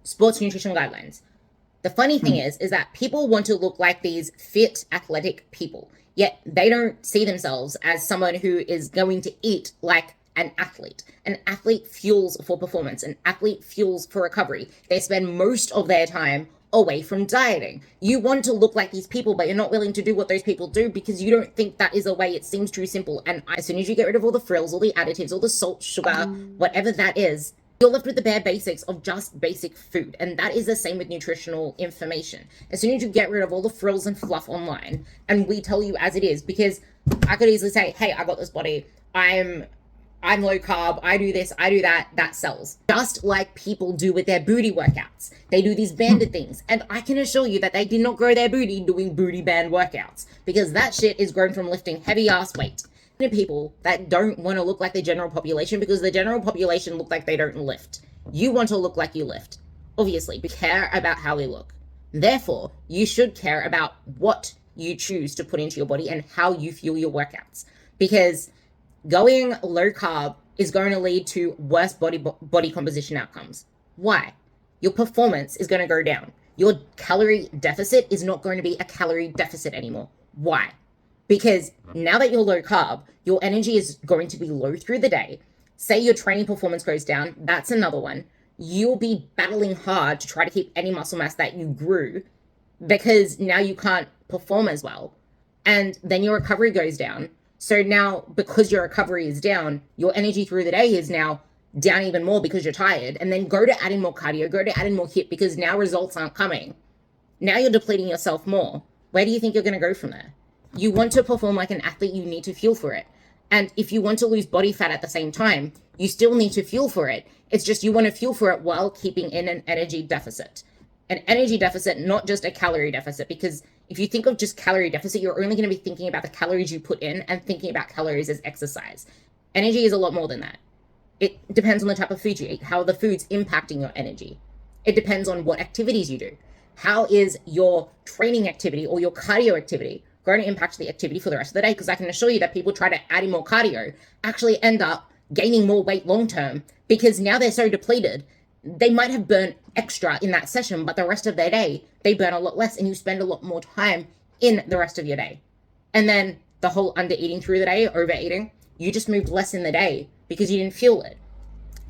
sports nutrition guidelines. The funny thing is that people want to look like these fit, athletic people, yet they don't see themselves as someone who is going to eat like an athlete. An athlete fuels for performance. An athlete fuels for recovery. They spend most of their time away from dieting. You want to look like these people, but you're not willing to do what those people do because you don't think that is a way. It seems too simple. And as soon as you get rid of all the frills, all the additives, all the salt, sugar, whatever that is, you're left with the bare basics of just basic food. And that is the same with nutritional information. As soon as you get rid of all the frills and fluff online, and we tell you as it is, because I could easily say, hey, I got this body, I'm low carb, I do this, I do that, that sells. Just like people do with their booty workouts. They do these banded things. And I can assure you that they did not grow their booty doing booty band workouts, because that shit is grown from lifting heavy ass weight. People that don't want to look like the general population, because the general population look like they don't lift. You want to look like you lift. Obviously, but care about how we look. Therefore, you should care about what you choose to put into your body and how you fuel your workouts. Because going low carb is going to lead to worse body composition outcomes. Why? Your performance is going to go down. Your calorie deficit is not going to be a calorie deficit anymore. Why? Because now that you're low carb, your energy is going to be low through the day. Say your training performance goes down, that's another one. You'll be battling hard to try to keep any muscle mass that you grew because now you can't perform as well. And then your recovery goes down. So now, because your recovery is down, your energy through the day is now down even more because you're tired. And then go to adding more cardio, go to adding more HIIT because now results aren't coming. Now you're depleting yourself more. Where do you think you're going to go from there? You want to perform like an athlete, you need to fuel for it. And if you want to lose body fat at the same time, you still need to fuel for it. It's just you want to fuel for it while keeping in an energy deficit. An energy deficit, not just a calorie deficit, because if you think of just calorie deficit, you're only going to be thinking about the calories you put in and thinking about calories as exercise. Energy is a lot more than that. It depends on the type of food you eat, how the food's impacting your energy. It depends on what activities you do. How is your training activity or your cardio activity going to impact the activity for the rest of the day? Because I can assure you that people try to add in more cardio actually end up gaining more weight long term because now they're so depleted. They might have burnt extra in that session, but the rest of their day, they burn a lot less and you spend a lot more time in the rest of your day. And then the whole under eating through the day, overeating, you just moved less in the day because you didn't fuel it.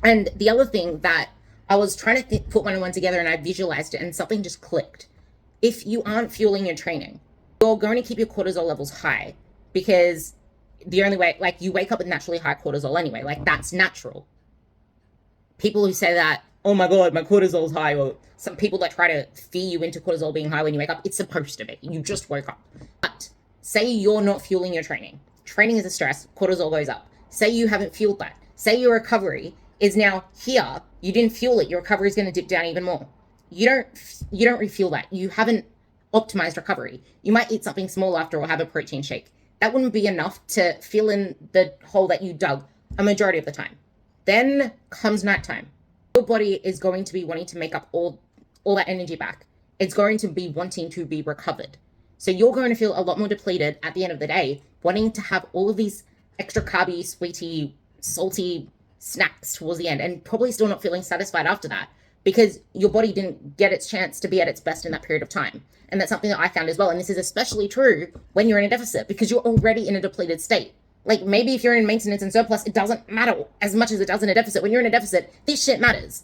And the other thing that I was trying to put one and one together and I visualized it and something just clicked. If you aren't fueling your training, you're going to keep your cortisol levels high because the only way, like you wake up with naturally high cortisol anyway, like that's natural. People who say that, oh my God, my cortisol's high, or some people that try to fear you into cortisol being high when you wake up, it's supposed to be. You just woke up. But say you're not fueling your training. Training is a stress, cortisol goes up. Say you haven't fueled that. Say your recovery is now here, you didn't fuel it, your recovery is going to dip down even more. You don't refuel that. You haven't optimized recovery. You might eat something small after or have a protein shake. That wouldn't be enough to fill in the hole that you dug a majority of the time. Then comes nighttime. Your body is going to be wanting to make up all that energy back. It's going to be wanting to be recovered. So you're going to feel a lot more depleted at the end of the day, wanting to have all of these extra carby, sweety, salty snacks towards the end, and probably still not feeling satisfied after that because your body didn't get its chance to be at its best in that period of time. And that's something that I found as well. And this is especially true when you're in a deficit because you're already in a depleted state. Like maybe if you're in maintenance and surplus, it doesn't matter as much as it does in a deficit. When you're in a deficit, this shit matters.